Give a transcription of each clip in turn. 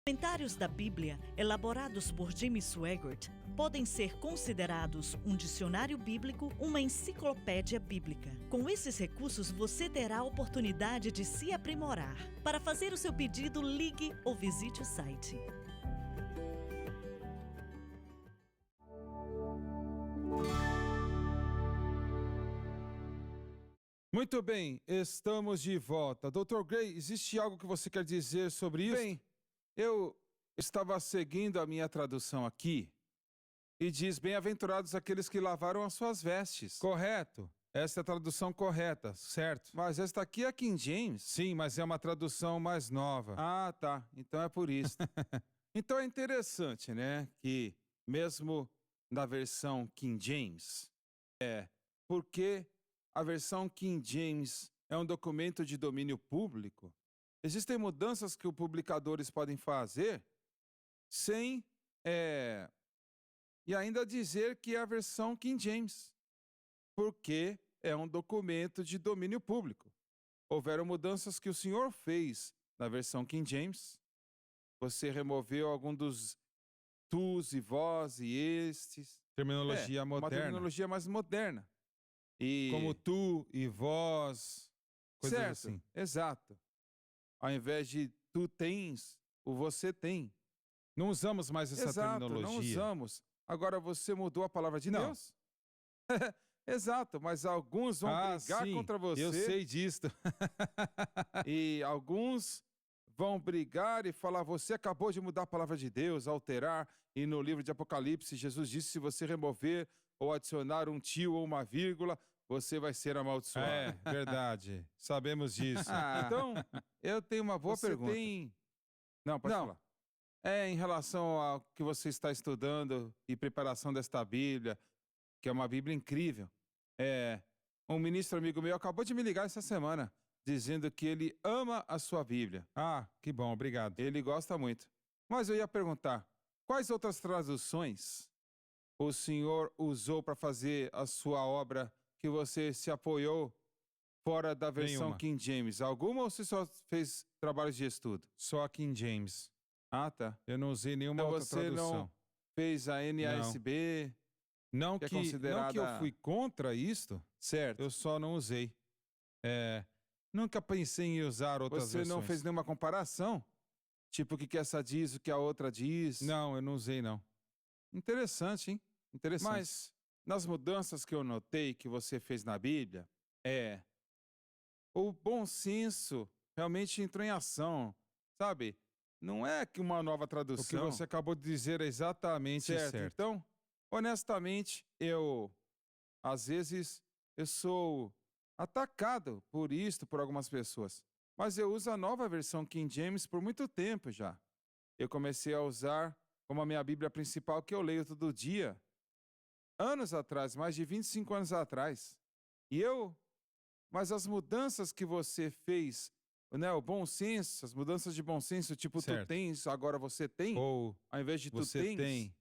Comentários da Bíblia, elaborados por Jimmy Swaggart, podem ser considerados um dicionário bíblico, uma enciclopédia bíblica. Com esses recursos, você terá a oportunidade de se aprimorar. Para fazer o seu pedido, ligue ou visite o site. Muito bem, estamos de volta. Dr. Gray, existe algo que você quer dizer sobre isso? Bem, eu estava seguindo a minha tradução aqui e diz: bem-aventurados aqueles que lavaram as suas vestes. Correto. Essa é a tradução correta, certo? Mas esta aqui é a King James. Sim, mas é uma tradução mais nova. Ah, tá. Então é por isso. Então é interessante, né, que mesmo na versão King James, porque a versão King James é um documento de domínio público, existem mudanças que os publicadores podem fazer sem e ainda dizer que é a versão King James, porque é um documento de domínio público. Houveram mudanças que o senhor fez na versão King James. Você removeu algum dos tus e vós e estes. Terminologia moderna. Uma terminologia mais moderna. Como tu e vós, coisas certo, assim. Exato. Ao invés de tu tens, o você tem. Não usamos mais essa terminologia. Não usamos. Agora você mudou a palavra de Deus? Exato, mas alguns vão brigar contra você. Eu sei disto. E alguns vão brigar e falar: você acabou de mudar a palavra de Deus, alterar. E no livro de Apocalipse, Jesus disse: se você remover ou adicionar um tio ou uma vírgula, você vai ser amaldiçoado. É, verdade. Sabemos disso. Então, eu tenho uma boa pergunta. Não, pode falar. Em relação ao que você está estudando e preparação desta Bíblia, que é uma Bíblia incrível. Um ministro amigo meu acabou de me ligar essa semana, dizendo que ele ama a sua Bíblia. Ah, que bom, obrigado. Ele gosta muito. Mas eu ia perguntar, quais outras traduções o senhor usou para fazer a sua obra que você se apoiou fora da versão Nenhuma. King James? Alguma ou você só fez trabalhos de estudo? Só a King James. Ah, tá. Eu não usei nenhuma Então outra tradução. Não fez a NASB? Não que é que considerada... eu fui contra isto, certo. Eu só não usei. Nunca pensei em usar outras versões. Você não fez nenhuma comparação? Tipo, o que essa diz, o que a outra diz? Não, eu não usei, não. Interessante, hein? Interessante. Mas, nas mudanças que eu notei que você fez na Bíblia, o bom senso realmente entrou em ação, sabe? Não é que uma nova tradução. O que você acabou de dizer é exatamente certo. Então, honestamente, às vezes, eu sou atacado por algumas pessoas. Mas eu uso a nova versão King James por muito tempo já. Eu comecei a usar como a minha Bíblia principal, que eu leio todo dia. Anos atrás, mais de 25 anos atrás. Mas as mudanças que você fez, né, o bom senso, as mudanças de bom senso, tipo, certo. Tu tens, agora você tem, ou ao invés de tu você tem.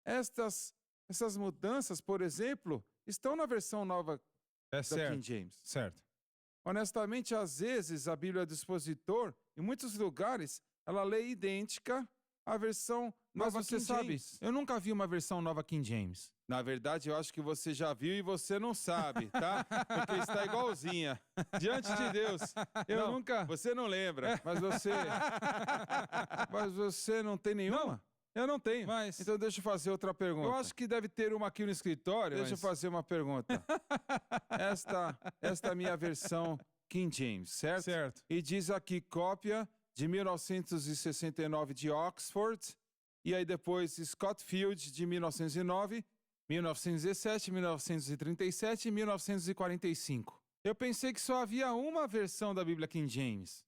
Essas mudanças, por exemplo, estão na versão nova da King James. Certo. Honestamente, às vezes, a Bíblia do Expositor, em muitos lugares, ela lê idêntica à versão nova King James. Eu nunca vi uma versão nova King James. Na verdade, eu acho que você já viu e você não sabe, tá? Porque está igualzinha. Diante de Deus. Nunca... Você não lembra, mas você... Mas você não tem nenhuma? Não. Eu não tenho. Mas... Então deixa eu fazer outra pergunta. Eu acho que deve ter uma aqui no escritório. Deixa eu fazer uma pergunta. Esta é a minha versão King James, certo? Certo. E diz aqui cópia de 1969 de Oxford, e aí depois Scott Field de 1909, 1917, 1937 e 1945. Eu pensei que só havia uma versão da Bíblia King James.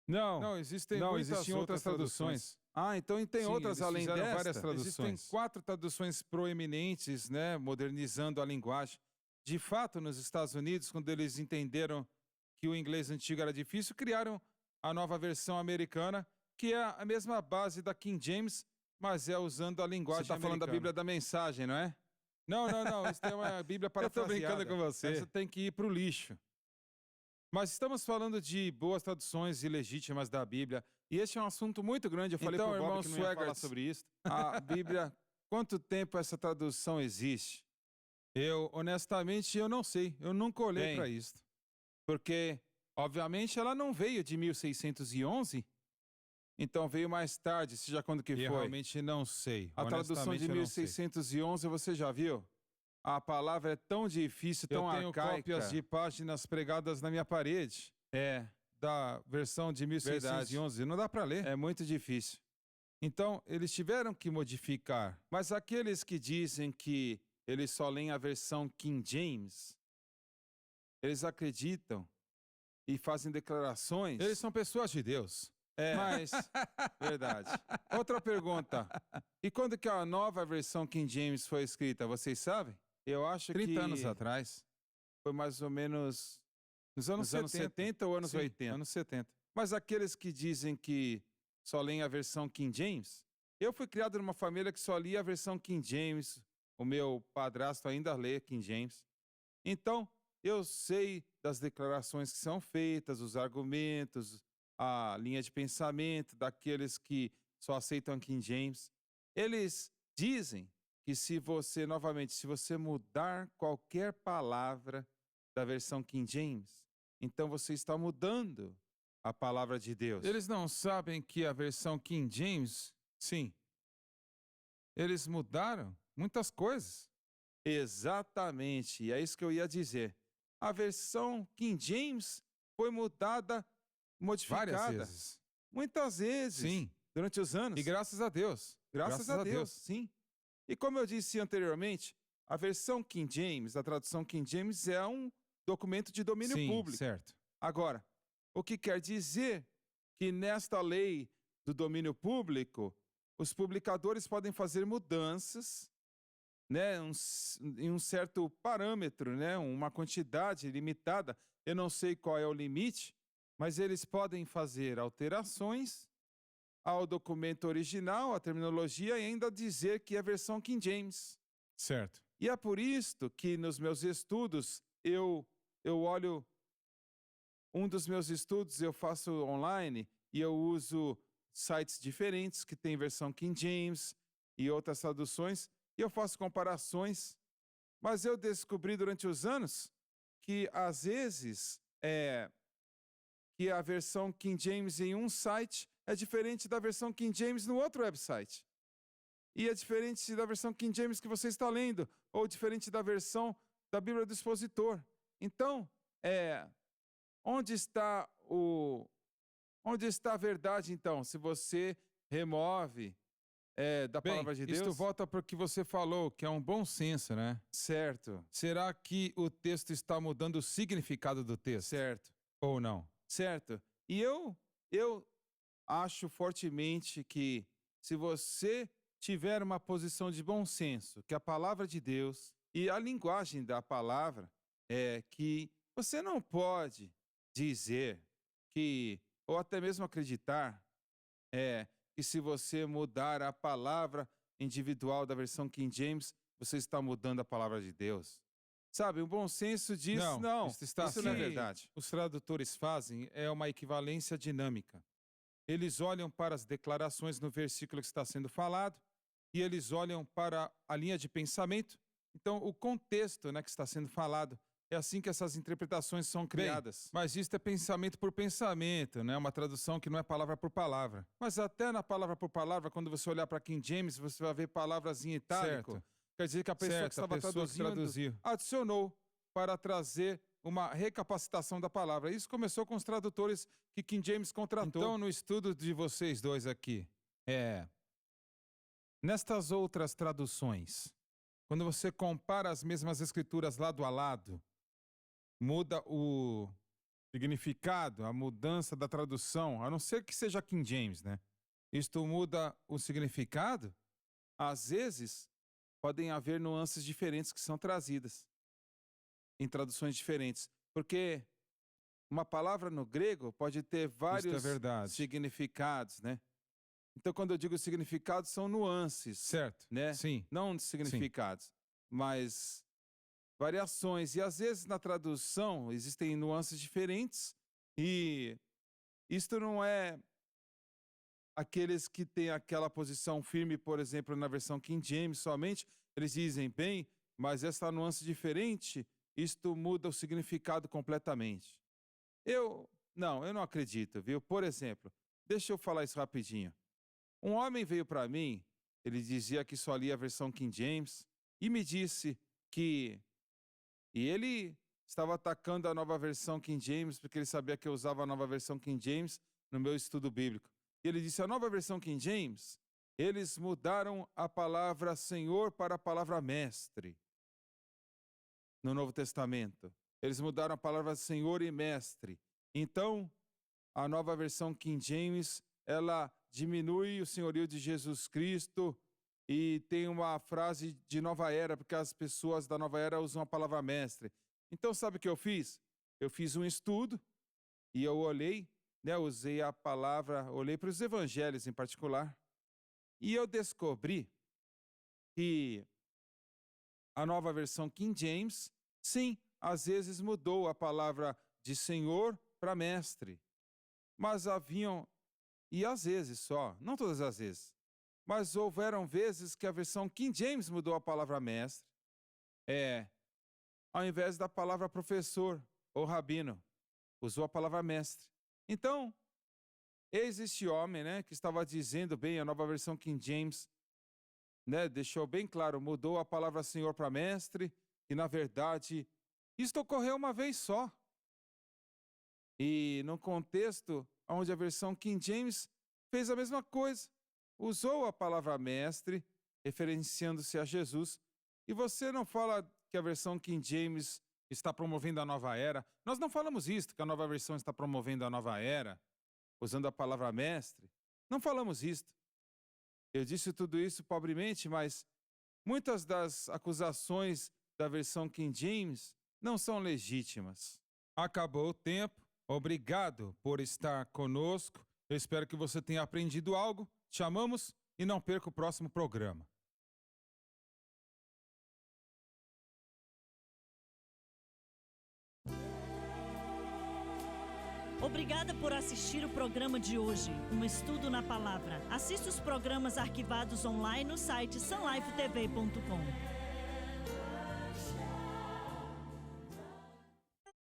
Não, existem outras traduções. Então tem outras além desta? Várias traduções. Existem 4 traduções proeminentes, né, modernizando a linguagem. De fato, nos Estados Unidos, quando eles entenderam que o inglês antigo era difícil, criaram a nova versão americana, que é a mesma base da King James, mas é usando a linguagem americana. Você está falando da Bíblia da Mensagem, não é? Não. Isso é uma Bíblia parafraseada. Eu tô brincando com você. Você tem que ir pro lixo. Mas estamos falando de boas traduções ilegítimas da Bíblia, e este é um assunto muito grande. Eu falei Então, pro Bob irmão que não ia falar Swaggart, sobre isso. A Bíblia, quanto tempo essa tradução existe? honestamente, eu não sei. Eu nunca olhei Bem, para isso. Porque, obviamente, ela não veio de 1611, então veio mais tarde, seja quando que Eu foi. realmente não sei. A tradução de Honestamente, eu não sei. 1611, você já viu? A palavra é tão difícil, Eu tão tenho arcaica. cópias de páginas pregadas na minha parede É, da versão de 1611. Não dá para ler. é muito difícil. Então, eles tiveram que modificar. Mas aqueles que dizem que eles só leem a versão King James, eles acreditam e fazem declarações. Eles são pessoas de Deus. É, mas, verdade. Outra pergunta. E quando que a nova versão King James foi escrita, vocês sabem? Eu acho 30 que anos atrás. foi mais ou menos Nos anos nos anos 70 ou anos Sim, 80. anos 70. Mas aqueles que dizem que só leem a versão King James, eu fui criado numa família que só lia a versão King James. O meu padrasto ainda lê King James. Então, eu sei das declarações que são feitas, os argumentos, a linha de pensamento daqueles que só aceitam King James. Eles dizem que se você mudar qualquer palavra da versão King James, então você está mudando a palavra de Deus. Eles não sabem que a versão King James, sim, eles mudaram muitas coisas. Exatamente, e é isso que eu ia dizer. A versão King James foi mudada, modificada, Várias vezes. muitas vezes, Sim. durante os anos. E graças a Deus. Graças a Deus, sim. E como eu disse anteriormente, a versão King James, a tradução King James é um documento de domínio Sim, público. certo. Agora, o que quer dizer que nesta lei do domínio público, os publicadores podem fazer mudanças, né, em um certo parâmetro, né, uma quantidade limitada. Eu não sei qual é o limite, mas eles podem fazer alterações ao documento original, à terminologia, e ainda dizer que é a versão King James. Certo. E é por isto que nos meus estudos eu olho um dos meus estudos eu faço online e eu uso sites diferentes que têm versão King James e outras traduções e eu faço comparações. Mas eu descobri durante os anos que às vezes que a versão King James em um site é diferente da versão King James no outro website. E é diferente da versão King James que você está lendo, ou diferente da versão da Bíblia do Expositor. Então, onde está a verdade, então? Se você remove da palavra de Deus? Isto volta para o que você falou, que é um bom senso, né? Certo, Será que o texto está mudando o significado do texto? certo, Ou não? certo. E eu acho fortemente que se você tiver uma posição de bom senso, que a palavra de Deus e a linguagem da palavra é que você não pode dizer que, ou até mesmo acreditar, que se você mudar a palavra individual da versão King James, você está mudando a palavra de Deus. Sabe, o bom senso diz, não, isto está isso não é assim. verdade. Os tradutores fazem uma equivalência dinâmica. Eles olham para as declarações no versículo que está sendo falado e eles olham para a linha de pensamento. Então, o contexto, né, que está sendo falado, é assim que essas interpretações são criadas. Mas isto é pensamento por pensamento, né? Uma tradução que não é palavra por palavra. Mas até na palavra por palavra, quando você olhar para King James, você vai ver palavras em itálico. Certo. Quer dizer que a pessoa que estava traduzindo adicionou para trazer uma recapacitação da palavra. Isso começou com os tradutores que King James contratou. Então, no estudo de vocês dois aqui, nestas outras traduções, quando você compara as mesmas escrituras lado a lado, muda o significado, a mudança da tradução, a não ser que seja King James, né? Isto muda o significado? Às vezes, podem haver nuances diferentes que são trazidas em traduções diferentes. Porque uma palavra no grego pode ter vários significados, né? Então, quando eu digo significados, são nuances. Certo. Né? Sim. Não significados. Mas variações. E às vezes na tradução existem nuances diferentes. E isto não é aqueles que têm aquela posição firme, por exemplo, na versão King James somente. Eles dizem, bem, mas essa nuance diferente, isto muda o significado completamente. Eu não acredito, viu? Por exemplo, deixa eu falar isso rapidinho. Um homem veio para mim, ele dizia que só lia a versão King James, e me disse que... E ele estava atacando a nova versão King James, porque ele sabia que eu usava a nova versão King James no meu estudo bíblico. E ele disse, a nova versão King James, eles mudaram a palavra Senhor para a palavra Mestre. No Novo Testamento. Eles mudaram a palavra Senhor e Mestre. Então, a nova versão King James, ela diminui o senhorio de Jesus Cristo e tem uma frase de nova era, porque as pessoas da nova era usam a palavra mestre. Então, sabe o que eu fiz? Eu fiz um estudo e eu olhei, usei a palavra, olhei para os evangelhos em particular, e eu descobri que a nova versão King James, sim, às vezes mudou a palavra de Senhor para mestre. Mas haviam, e às vezes só, não todas as vezes, mas houveram vezes que a versão King James mudou a palavra mestre, ao invés da palavra professor ou rabino, usou a palavra mestre. Então, eis este homem, que estava dizendo bem, a nova versão King James, deixou bem claro, mudou a palavra Senhor para mestre, e na verdade, isto ocorreu uma vez só. E no contexto onde a versão King James fez a mesma coisa, usou a palavra mestre, referenciando-se a Jesus, e você não fala que a versão King James está promovendo a nova era. Nós não falamos isso, que a nova versão está promovendo a nova era, usando a palavra mestre. Não falamos isto. Eu disse tudo isso pobremente, mas muitas das acusações da versão King James não são legítimas. Acabou o tempo. Obrigado por estar conosco. Eu espero que você tenha aprendido algo. Te amamos e não perca o próximo programa. Obrigada por assistir o programa de hoje, um estudo na palavra. Assista os programas arquivados online no site sunlifetv.com.